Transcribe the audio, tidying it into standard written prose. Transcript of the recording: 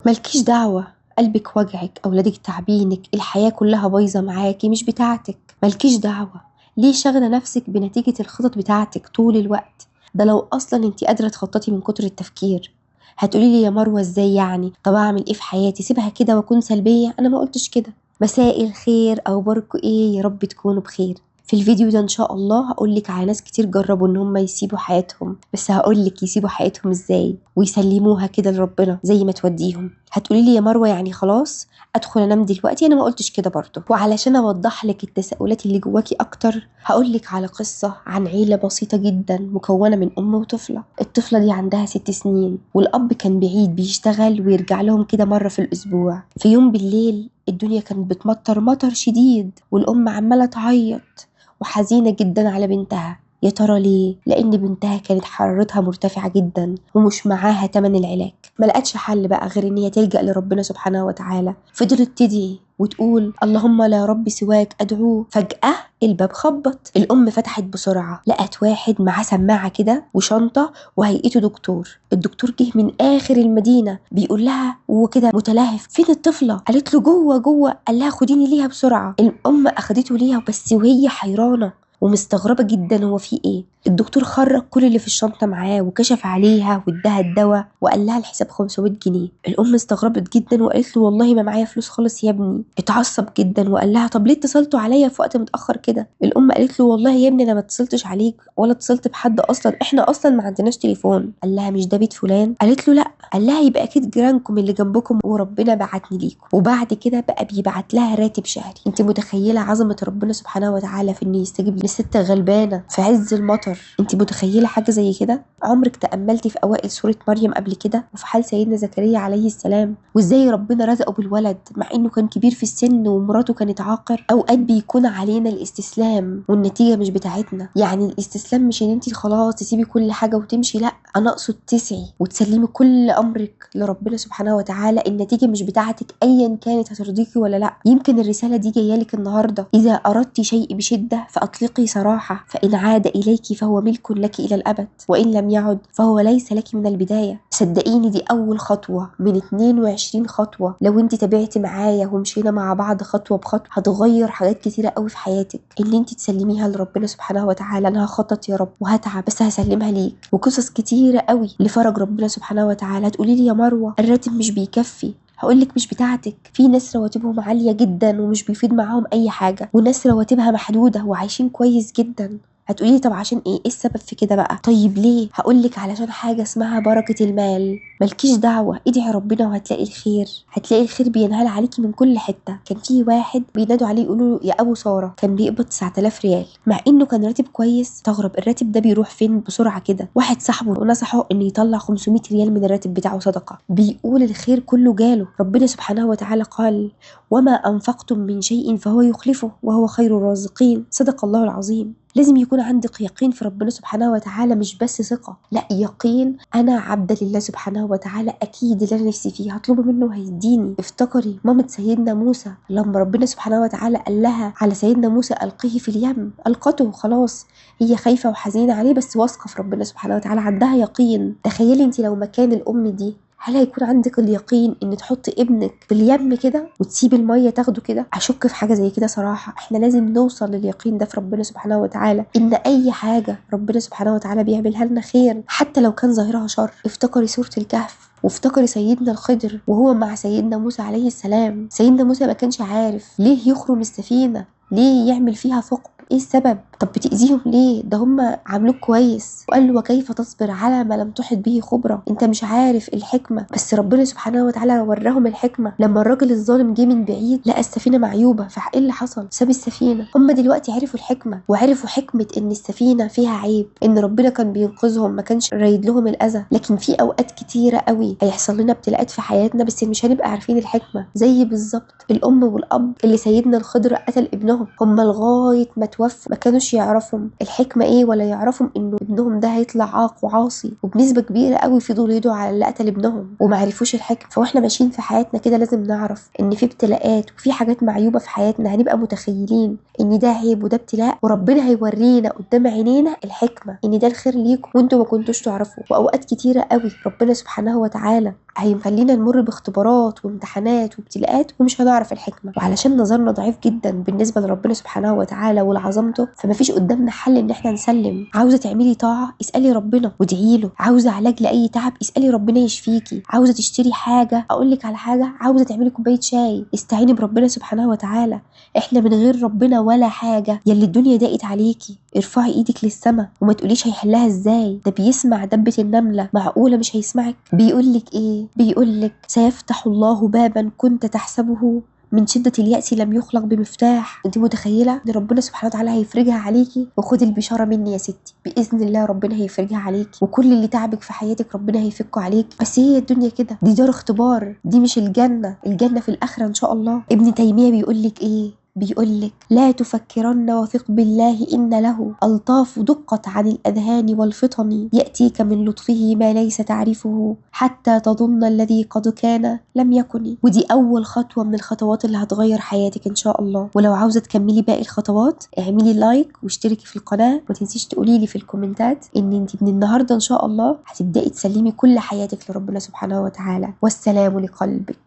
مالكيش دعوة. قلبك وجعك، أولادك تعبينك، الحياة كلها بايظة معاكي مش بتاعتك. مالكيش دعوة. ليه شاغلة نفسك بنتيجة الخطط بتاعتك طول الوقت؟ ده لو أصلا انتي قادرة تخططي من كتر التفكير. هتقوليلي يا مروة ازاي يعني؟ طب أعمل ايه في حياتي؟ سيبها كده وأكون سلبية؟ أنا ما قلتش كده. مساء الخير، أخباركوا ايه؟ يا رب تكونوا بخير. في الفيديو ده ان شاء الله هقولك على ناس كتير جربوا ان هم يسيبوا حياتهم، بس هقولك يسيبوا حياتهم ازاي ويسلموها كده لربنا زي ما توديهم. هتقوليلي يا مروة يعني خلاص ادخل انام دلوقتي؟ انا ما قلتش كده برضه. وعلشان اوضح لك التساؤلات اللي جواكي اكتر هقولك على قصة عن عيلة بسيطة جدا مكونة من ام وطفلة. الطفلة دي عندها 6 سنين، والاب كان بعيد بيشتغل ويرجع لهم كده مرة في الاسبوع. في يوم بالليل الدنيا كانت بتمطر مطر شديد، والام عمالة تعيط وحزينة جدا على بنتها. يا ترى ليه؟ لأن بنتها كانت حرارتها مرتفعة جدا ومش معاها تمن العلاج. ملقتش حل بقى غير إن هي تلجأ لربنا سبحانه وتعالى. فضلت تدعي وتقول اللهم لا رب سواك أدعوه. فجأة الباب خبط. الأم فتحت بسرعة، لقت واحد معاه سماعة كده وشنطة وهيئته دكتور. الدكتور جه من آخر المدينة بيقول لها وكده متلهف فين الطفلة؟ قالت له جوه جوه. قال لها خديني ليها بسرعة. الأم أخدته ليها بس وهي حيرانة ومستغربة جدا هو في ايه. الدكتور خرج كل اللي في الشنطة معاه وكشف عليها واداها الدواء وقال لها الحساب 500 جنيه. الأم استغربت جدا وقالت له والله ما معايا فلوس خالص يا ابني. اتعصب جدا وقال لها طب ليه اتصلتوا عليا في وقت متأخر كده؟ الأم قالت له والله يا ابني أنا ما اتصلتش عليك ولا اتصلت بحد أصلا، احنا أصلا ما عندناش تليفون. قال لها مش ده بيت فلان؟ قالت له لا. قال لها يبقى أكيد جيرانكم اللي جنبكم وربنا بعتني ليكم. وبعد كده بقى بيبعت لها راتب شهري. انت متخيلة عظمة ربنا سبحانه وتعالى في إنه يستجيب لست غلبانة في عز المطر؟ انت متخيلة حاجة زي كده؟ عمرك تأملتي في أوائل سورة مريم قبل كده وفي حال سيدنا زكريا عليه السلام وازاي ربنا رزقه بالولد مع إنه كان كبير في السن ومراته كانت عاقر؟ أوقات بيكون علينا الاستسلام والنتيجة مش بتاعتنا. يعني الاستسلام مش إن انت خلاص تسيبي كل حاجة وتمشي، لا، أنا أقصد تسعي وتسلمي كل أمرك لربنا سبحانه وتعالى. النتيجة مش بتاعتك أيا كانت هترضيكي ولا لا. يمكن الرسالة دي جاية لك النهاردة: إذا أردت شيء بشدة فأطلقي سراحة، فإن عاد إليك فهو ملك لك إلى الأبد، وإن لم يعد فهو ليس لك من البداية. صدقيني دي أول خطوة من 22 خطوة. لو انت تابعتي معايا ومشينا مع بعض خطوة بخطوة هتغير حاجات كتيرة قوي في حياتك. ان انت تسلميها لربنا سبحانه وتعالى. انا هخطط يا رب وهتعب بس هسلمها ليك. وقصص كتيرة قوي لفرج ربنا سبحانه وتعالى. هتقولي لي يا مروة الراتب مش بيكفي. هقولك مش بتاعتك. في ناس رواتبهم عالية جدا ومش بيفيد معاهم أي حاجة، وناس رواتبها محدودة وعايشين كويس جدا. هتقولي طب عشان ايه السبب في كده بقى؟ طيب ليه؟ هقولك علشان حاجة اسمها بركة المال. ملكيش دعوة، ادعي ربنا وهتلاقي الخير. هتلاقي الخير بينهال عليكي من كل حتة. كان في واحد بينادوا عليه يقولوا له يا ابو سارة، كان بيقبض 9000 ريال مع انه كان راتب كويس. استغرب الراتب ده بيروح فين بسرعة كده. واحد صاحبه نصحه انه يطلع 500 ريال من الراتب بتاعه صدقة. بيقول الخير كله جاله. ربنا سبحانه وتعالى قال وما انفقتم من شيء فهو يخلفه وهو خير الرازقين. صدق الله العظيم. لازم يكون عندك يقين في ربنا سبحانه وتعالى، مش بس ثقة، لا يقين. أنا عبدة لله سبحانه وتعالى، أكيد اللي أنا نفسي فيه هطلبه منه هيديني. افتكري مامة سيدنا موسى لما ربنا سبحانه وتعالى قال لها على سيدنا موسى ألقيه في اليم، ألقته خلاص. هي خايفة وحزينة عليه بس واثقة في ربنا سبحانه وتعالى، عندها يقين. تخيلي انت لو مكان الأم دي، هل هيكون عندك اليقين ان تحطي ابنك في اليم كده وتسيبي الميه تاخده كده؟ اشك في حاجه زي كده صراحه. احنا لازم نوصل لليقين ده في ربنا سبحانه وتعالى، ان اي حاجه ربنا سبحانه وتعالى بيعملها لنا خير حتى لو كان ظاهرها شر. افتكري سوره الكهف وافتكري سيدنا الخضر وهو مع سيدنا موسى عليه السلام. سيدنا موسى ما كانش عارف ليه يخرم السفينه، ليه يعمل فيها ثقب، ايه السبب؟ طب بتأذيهم ليه؟ ده هم عاملوك كويس. وقال له وكيف تصبر على ما لم تحط به خبرة؟ انت مش عارف الحكمة. بس ربنا سبحانه وتعالى وراهم الحكمة. لما الراجل الظالم جه من بعيد لقى السفينة معيوبة، فايه اللي حصل؟ ساب السفينة. هم دلوقتي عرفوا الحكمة وعرفوا حكمة ان السفينة فيها عيب، ان ربنا كان بينقذهم ما كانش رايد لهم الأذى. لكن في اوقات كتيرة قوي هيحصل لنا ابتلاءات في حياتنا بس مش هنبقى عارفين الحكمة. زي بالظبط الأم والأب اللي سيدنا الخضر قتل ابنهم. هم لغاية ما توفوا ما كانوش يعرفهم الحكمة ايه، ولا يعرفهم انه ابنهم ده هيطلع عاق وعاصي. وبنسبة كبيرة قوي فضلوا يدعوا على اللي قتل ابنهم وما عرفوش الحكمة. فاحنا ماشيين في حياتنا كده لازم نعرف ان في ابتلاءات وفي حاجات معيوبة في حياتنا. هنبقى متخيلين ان ده عيب وده ابتلاء، وربنا هيورينا قدام عينينا الحكمة ان ده الخير ليكم وانتوا ما كنتوش تعرفوا. واوقات كتيرة قوي ربنا سبحانه وتعالى هيخلينا نمر باختبارات وامتحانات وابتلاءات ومش هنعرف الحكمة. وعلشان نظرنا ضعيف جدا بالنسبة لربنا سبحانه وتعالى ولعظمته، فمفيش قدامنا حل ان احنا نسلم. عاوزة تعملي طاعة اسألي ربنا وادعي له، عاوزة علاج لأي تعب اسألي ربنا يشفيكي، عاوزة تشتري حاجة اقولك على حاجة، عاوزة تعملي كوباية شاي استعيني بربنا سبحانه وتعالى. احنا من غير ربنا ولا حاجة. يلي الدنيا ضاقت عليكي ارفعي ايدك للسما وما تقوليش هيحلها ازاي، ده بيسمع دبة النملة، معقولة مش هيسمعك؟ بيقولك ايه؟ بيقولك سيفتح الله بابا كنت تحسبه من شدة اليأس لم يخلق بمفتاح. انت متخيلة ان ربنا سبحانه وتعالى هيفرجها عليكي؟ وخدي البشارة مني يا ستي، بإذن الله ربنا هيفرجها عليكي، وكل اللي تعبك في حياتك ربنا هيفكه عليكي. بس هي الدنيا كده، دي دار اختبار، دي مش الجنة. الجنة في الآخرة ان شاء الله. ابن تيمية بيقولك ايه؟ بيقولك لا تفكرن وثق بالله إن له ألطاف دقت عن الأذهان والفطن، يأتيك من لطفه ما ليس تعرفه حتى تظن الذي قد كان لم يكن. ودي أول خطوة من الخطوات اللي هتغير حياتك إن شاء الله. ولو عاوزة تكملي باقي الخطوات اعملي لايك واشتركي في القناة، ما تنسيش تقوليلي في الكومنتات إن انت من النهاردة إن شاء الله هتبدأي تسلمي كل حياتك لربنا سبحانه وتعالى. والسلام لقلبك.